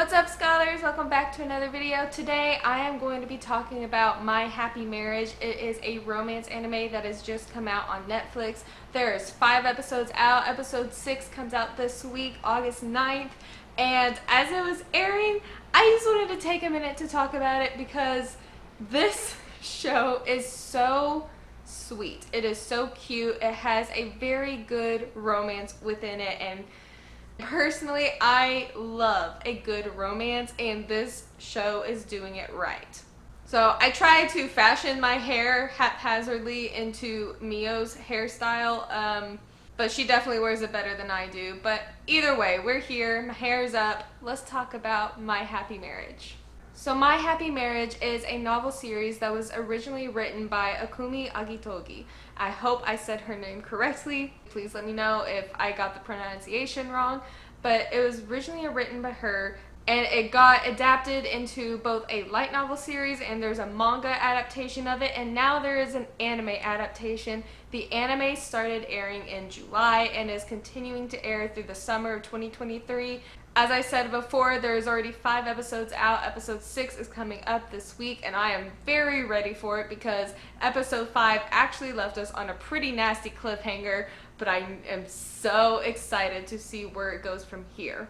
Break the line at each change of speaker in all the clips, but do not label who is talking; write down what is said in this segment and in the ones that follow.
What's up, scholars? Welcome back to another video. Today I am going to be talking about My Happy Marriage. It is a romance anime that has just come out on Netflix. There's 5 episodes out. Episode 6 comes out this week, August 9th. And as it was airing, I just wanted to take a minute to talk about it because this show is so sweet. It is so cute. It has a very good romance within it, and personally, I love a good romance, and this show is doing it right. So I tried to fashion my hair haphazardly into Mio's hairstyle, but she definitely wears it better than I do. But either way, we're here, my hair's up, let's talk about My Happy Marriage. So My Happy Marriage is a novel series that was originally written by Akumi Agitogi. I hope I said her name correctly. Please let me know if I got the pronunciation wrong. But it was originally written by her, and it got adapted into both a light novel series and there's a manga adaptation of it, and now there is an anime adaptation. The anime started airing in July and is continuing to air through the summer of 2023. As I said before, there's already 5 episodes out. Episode 6 is coming up this week, and I am very ready for it because episode 5 actually left us on a pretty nasty cliffhanger, but I am so excited to see where it goes from here.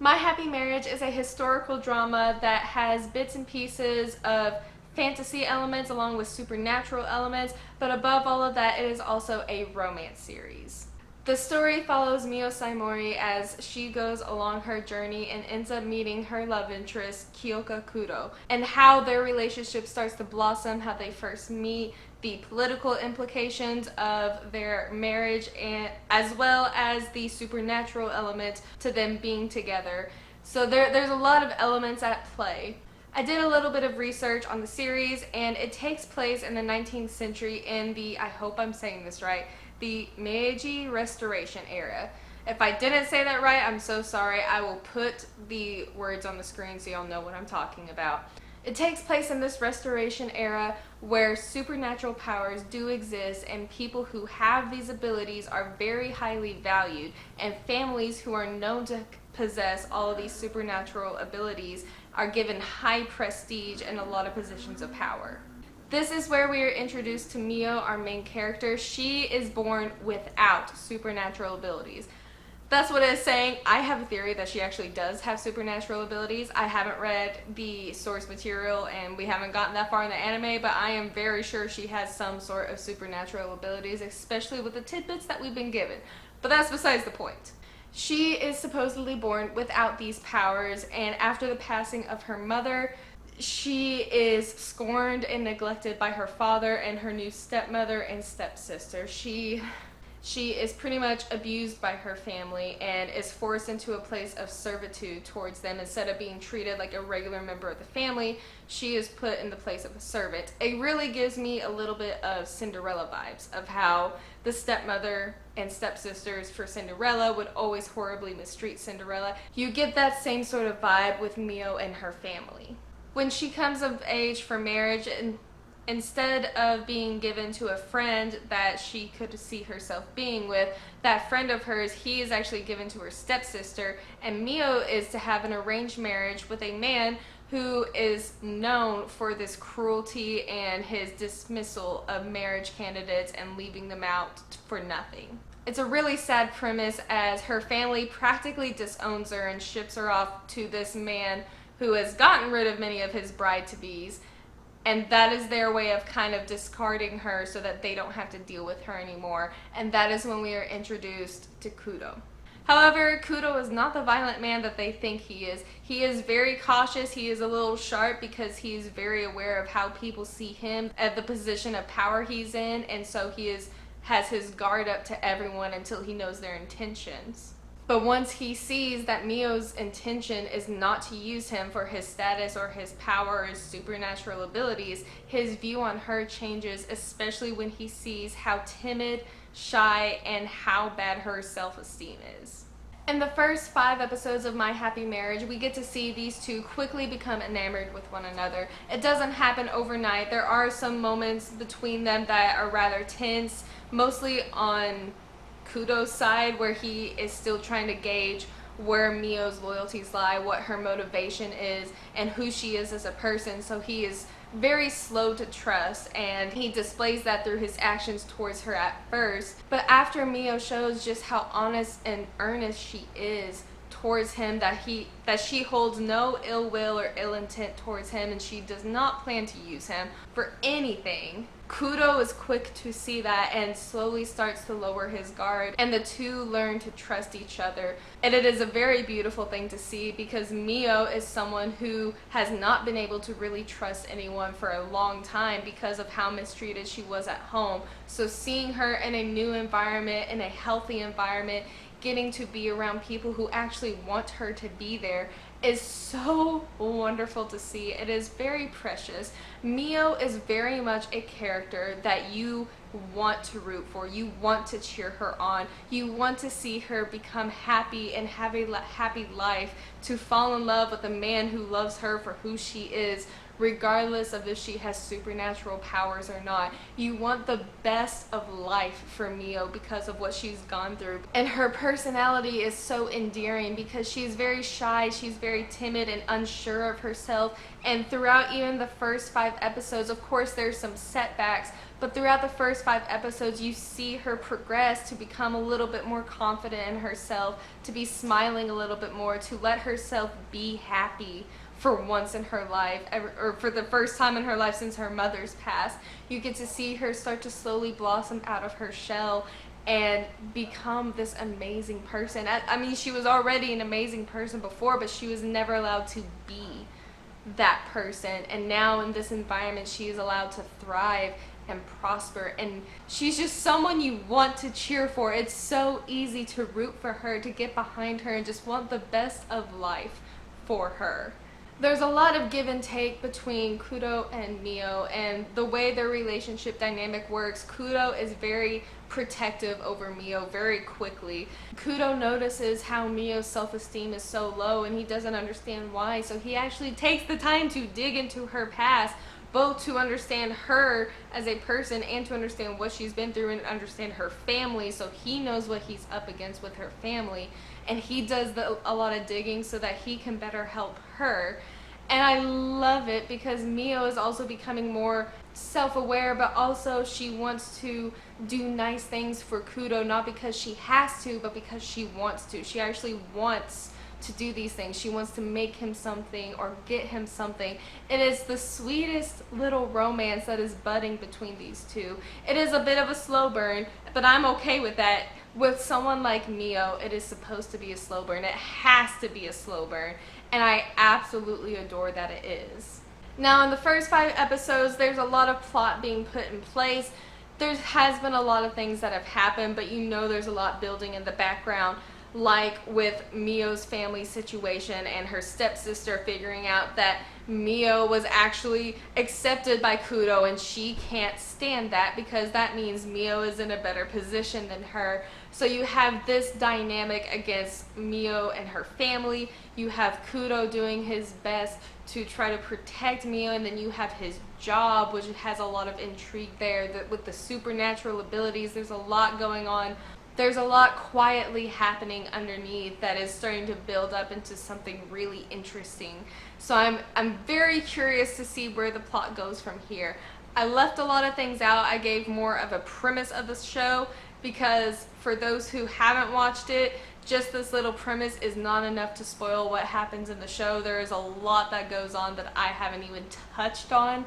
My Happy Marriage is a historical drama that has bits and pieces of fantasy elements along with supernatural elements, but above all of that, it is also a romance series. The story follows Mio Saimori as she goes along her journey and ends up meeting her love interest, Kyoka Kudo, and how their relationship starts to blossom, how they first meet, the political implications of their marriage, and as well as the supernatural element to them being together. So there's a lot of elements at play. I did a little bit of research on the series, and it takes place in the 19th century in the, I hope I'm saying this right, the Meiji Restoration era. If I didn't say that right, I'm so sorry. I will put the words on the screen so y'all know what I'm talking about. It takes place in this restoration era where supernatural powers do exist, and people who have these abilities are very highly valued, and families who are known to possess all of these supernatural abilities are given high prestige and a lot of positions of power. This is where we are introduced to Mio, our main character. She is born without supernatural abilities. That's what it's saying. I have a theory that she actually does have supernatural abilities. I haven't read the source material and we haven't gotten that far in the anime, but I am very sure she has some sort of supernatural abilities, especially with the tidbits that we've been given. But that's besides the point. She is supposedly born without these powers, and after the passing of her mother, she is scorned and neglected by her father and her new stepmother and stepsister. She is pretty much abused by her family and is forced into a place of servitude towards them. Instead of being treated like a regular member of the family, she is put in the place of a servant. It really gives me a little bit of Cinderella vibes, of how the stepmother and stepsisters for Cinderella would always horribly mistreat Cinderella. You get that same sort of vibe with Mio and her family. When she comes of age for marriage, and instead of being given to a friend that she could see herself being with, that friend of hers, he is actually given to her stepsister, and Mio is to have an arranged marriage with a man who is known for this cruelty and his dismissal of marriage candidates and leaving them out for nothing. It's a really sad premise, as her family practically disowns her and ships her off to this man who has gotten rid of many of his bride-to-bes, and that is their way of kind of discarding her so that they don't have to deal with her anymore. And that is when we are introduced to Kudo. However, Kudo is not the violent man that they think he is. He is very cautious. He is a little sharp because he is very aware of how people see him at the position of power he's in, and so he has his guard up to everyone until he knows their intentions. But once he sees that Mio's intention is not to use him for his status or his power or his supernatural abilities, his view on her changes, especially when he sees how timid, shy, and how bad her self-esteem is. In the first 5 episodes of My Happy Marriage, we get to see these two quickly become enamored with one another. It doesn't happen overnight. There are some moments between them that are rather tense, mostly on Kudo's side, where he is still trying to gauge where Mio's loyalties lie, what her motivation is, and who she is as a person. So he is very slow to trust, and he displays that through his actions towards her at first. But after Mio shows just how honest and earnest she is towards him, that she holds no ill will or ill intent towards him, and she does not plan to use him for anything, Kudo is quick to see that and slowly starts to lower his guard, and the two learn to trust each other. And it is a very beautiful thing to see, because Mio is someone who has not been able to really trust anyone for a long time because of how mistreated she was at home. So seeing her in a new environment, in a healthy environment, getting to be around people who actually want her to be there is so wonderful to see. It is very precious. Mio is very much a character that you want to root for. You want to cheer her on. You want to see her become happy and have a happy life, to fall in love with a man who loves her for who she is, regardless of if she has supernatural powers or not. You want the best of life for Mio because of what she's gone through. And her personality is so endearing because she's very shy, she's very timid and unsure of herself. And throughout even the first 5 episodes, of course there's some setbacks, but throughout the first 5 episodes you see her progress to become a little bit more confident in herself, to be smiling a little bit more, to let herself be happy for once in her life, or for the first time in her life since her mother's passed. You get to see her start to slowly blossom out of her shell and become this amazing person. I mean, she was already an amazing person before, but she was never allowed to be that person. And now in this environment, she is allowed to thrive and prosper, and she's just someone you want to cheer for. It's so easy to root for her, to get behind her, and just want the best of life for her. There's a lot of give and take between Kudo and Mio, and the way their relationship dynamic works, Kudo is very protective over Mio very quickly. Kudo notices how Mio's self-esteem is so low and he doesn't understand why, so he actually takes the time to dig into her past, both to understand her as a person and to understand what she's been through and understand her family, so he knows what he's up against with her family. And he does a lot of digging so that he can better help her. And I love it because Mio is also becoming more self-aware, but also she wants to do nice things for Kudo, not because she has to, but because she wants to. She actually wants to do these things. She wants to make him something or get him something. It is the sweetest little romance that is budding between these two. It is a bit of a slow burn, but I'm okay with that. With someone like Mio, it is supposed to be a slow burn. It has to be a slow burn, and I absolutely adore that it is. Now, in the first 5 episodes, there's a lot of plot being put in place. There has been a lot of things that have happened, but you know there's a lot building in the background, like with Mio's family situation and her stepsister figuring out that Mio was actually accepted by Kudo, and she can't stand that because that means Mio is in a better position than her. So you have this dynamic against Mio and her family. You have Kudo doing his best to try to protect Mio, and then you have his job, which has a lot of intrigue there. With the supernatural abilities, there's a lot going on. There's a lot quietly happening underneath that is starting to build up into something really interesting. So I'm very curious to see where the plot goes from here. I left a lot of things out. I gave more of a premise of the show because for those who haven't watched it, just this little premise is not enough to spoil what happens in the show. There is a lot that goes on that I haven't even touched on.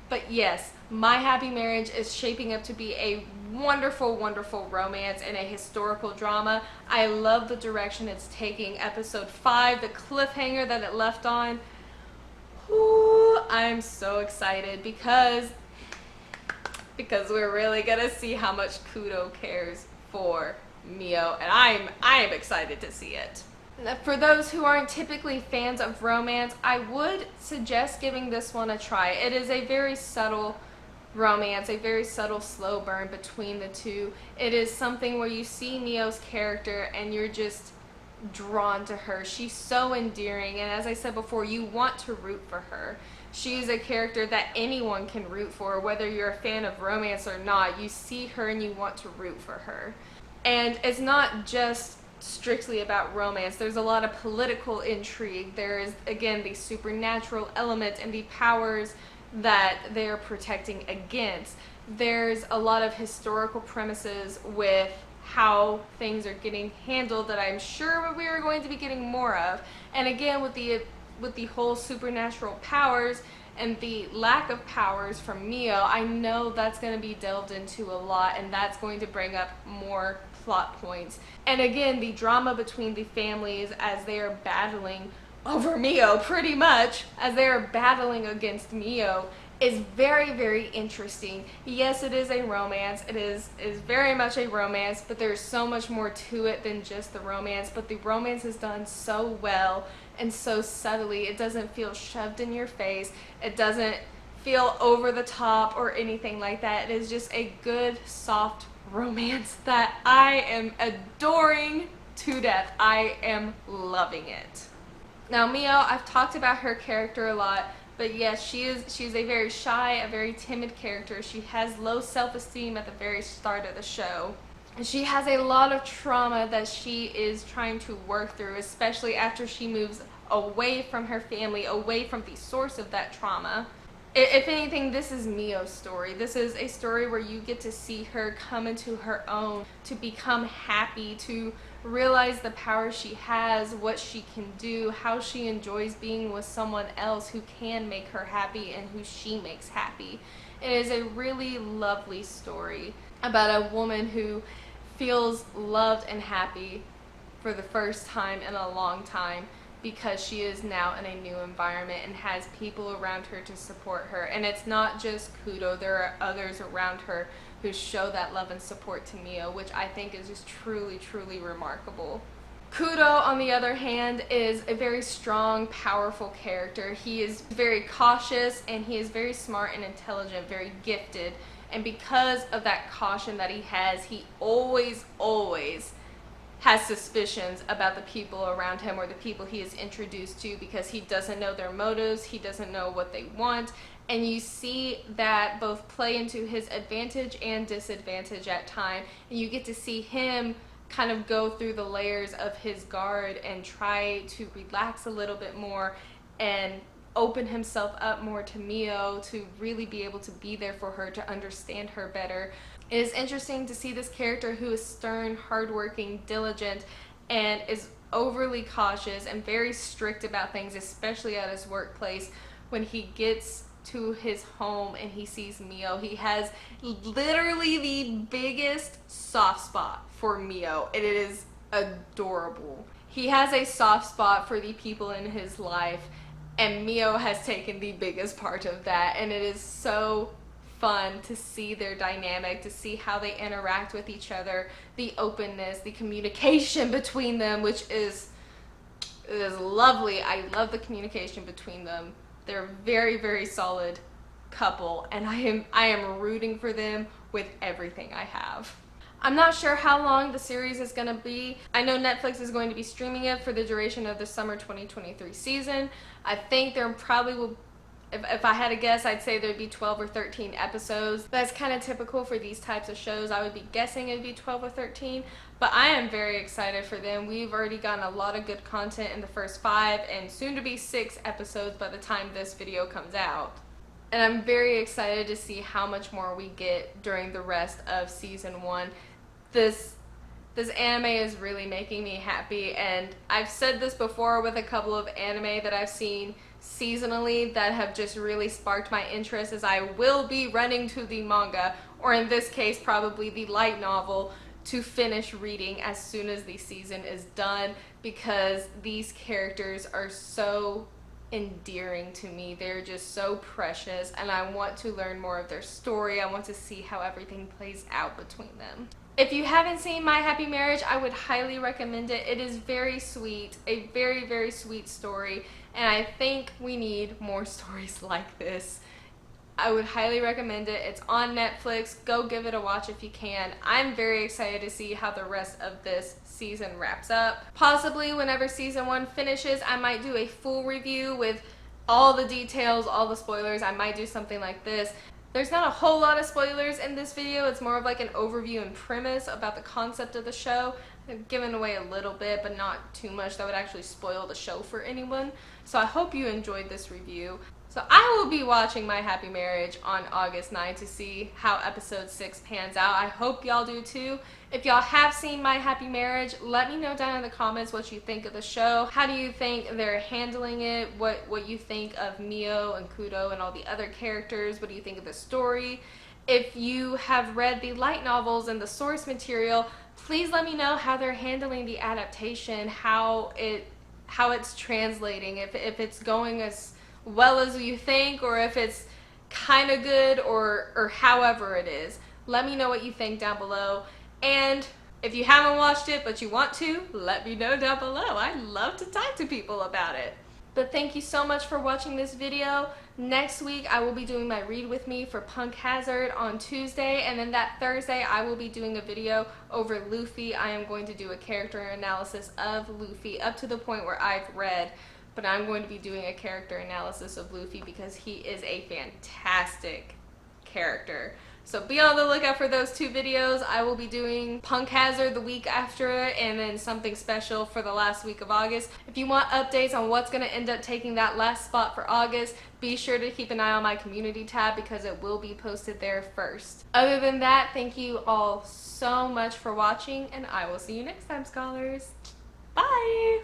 But yes, My Happy Marriage is shaping up to be a wonderful, wonderful romance and a historical drama. I love the direction it's taking. Episode 5, the cliffhanger that it left on. Ooh, I'm so excited because we're really gonna see how much Kudo cares for Mio, and I am excited to see it. For those who aren't typically fans of romance, I would suggest giving this one a try. It is a very subtle romance, a very subtle slow burn between the two. It is something where you see Mio's character and you're just drawn to her. She's so endearing, and as I said before, you want to root for her. She's a character that anyone can root for, whether you're a fan of romance or not. You see her and you want to root for her. And it's not just strictly about romance. There's a lot of political intrigue. There is, again, the supernatural element and the powers that they're protecting against. There's a lot of historical premises with how things are getting handled that I'm sure we are going to be getting more of. And again, with the whole supernatural powers and the lack of powers from Mio, I know that's going to be delved into a lot, and that's going to bring up more plot points. And again, the drama between the families as they are battling over Mio, pretty much, as they are battling against Mio, is very, very interesting. Yes, it is a romance. It is very much a romance, but there's so much more to it than just the romance. But the romance is done so well and so subtly. It doesn't feel shoved in your face. It doesn't feel over the top or anything like that. It is just a good, soft romance that I am adoring to death. I am loving it. Now, Mio, I've talked about her character a lot, but yes, she's a very shy, a very timid character. She has low self-esteem at the very start of the show. And she has a lot of trauma that she is trying to work through, especially after she moves away from her family, away from the source of that trauma. If anything, this is Mio's story. This is a story where you get to see her come into her own, to become happy, to realize the power she has, what she can do, how she enjoys being with someone else who can make her happy and who she makes happy. It is a really lovely story about a woman who feels loved and happy for the first time in a long time, because she is now in a new environment and has people around her to support her. And it's not just Kudo, there are others around her who show that love and support to Mio, which I think is just truly, truly remarkable. Kudo, on the other hand, is a very strong, powerful character. He is very cautious, and he is very smart and intelligent, very gifted. And because of that caution that he always has suspicions about the people around him or the people he is introduced to, because he doesn't know their motives, he doesn't know what they want, and you see that both play into his advantage and disadvantage at time, and you get to see him kind of go through the layers of his guard and try to relax a little bit more and open himself up more to Mio, to really be able to be there for her, to understand her better. It is interesting to see this character who is stern, hardworking, diligent, and is overly cautious and very strict about things, especially at his workplace. When he gets to his home and he sees Mio, he has literally the biggest soft spot for Mio. It is adorable. He has a soft spot for the people in his life, and Mio has taken the biggest part of that, and it is so fun to see their dynamic, to see how they interact with each other, the openness, the communication between them, which is lovely. I love the communication between them. They're a very, very solid couple, and I am rooting for them with everything I have. I'm not sure how long the series is going to be. I know Netflix is going to be streaming it for the duration of the summer 2023 season. I think there probably will, if I had to guess, I'd say there'd be 12 or 13 episodes. That's kind of typical for these types of shows. I would be guessing it'd be 12 or 13, but I am very excited for them. We've already gotten a lot of good content in the first 5 and soon to be 6 episodes by the time this video comes out. And I'm very excited to see how much more we get during the rest of season 1. This anime is really making me happy, and I've said this before with a couple of anime that I've seen seasonally that have just really sparked my interest, as I will be running to the manga, or in this case probably the light novel, to finish reading as soon as the season is done, because these characters are so endearing to me. They're just so precious, and I want to learn more of their story. I want to see how everything plays out between them. If you haven't seen My Happy Marriage, I would highly recommend it. It is very sweet, a very, very sweet story, and I think we need more stories like this. I would highly recommend it. It's on Netflix. Go give it a watch if you can. I'm very excited to see how the rest of this season wraps up. Possibly whenever season 1 finishes, I might do a full review with all the details, all the spoilers. I might do something like this. There's not a whole lot of spoilers in this video. It's more of like an overview and premise about the concept of the show. I've given away a little bit, but not too much that would actually spoil the show for anyone. So I hope you enjoyed this review. So I will be watching My Happy Marriage on August 9th to see how episode 6 pans out. I hope y'all do too. If y'all have seen My Happy Marriage, let me know down in the comments what you think of the show. How do you think they're handling it? What you think of Mio and Kudo and all the other characters? What do you think of the story? If you have read the light novels and the source material, please let me know how they're handling the adaptation, how it's translating, if it's going as well as you think, or if it's kind of good, or however it is. Let me know what you think down below. And if you haven't watched it but you want to, let me know down below. I'd love to talk to people about it. But thank you so much for watching this video. Next week I will be doing my read with me for Punk Hazard on Tuesday, and then that Thursday I will be doing a video over Luffy. I am going to do a character analysis of Luffy up to the point where I've read, but I'm going to be doing a character analysis of Luffy because he is a fantastic character. So be on the lookout for those two videos. I will be doing Punk Hazard the week after it, and then something special for the last week of August. If you want updates on what's going to end up taking that last spot for August, be sure to keep an eye on my community tab because it will be posted there first. Other than that, thank you all so much for watching, and I will see you next time, scholars. Bye!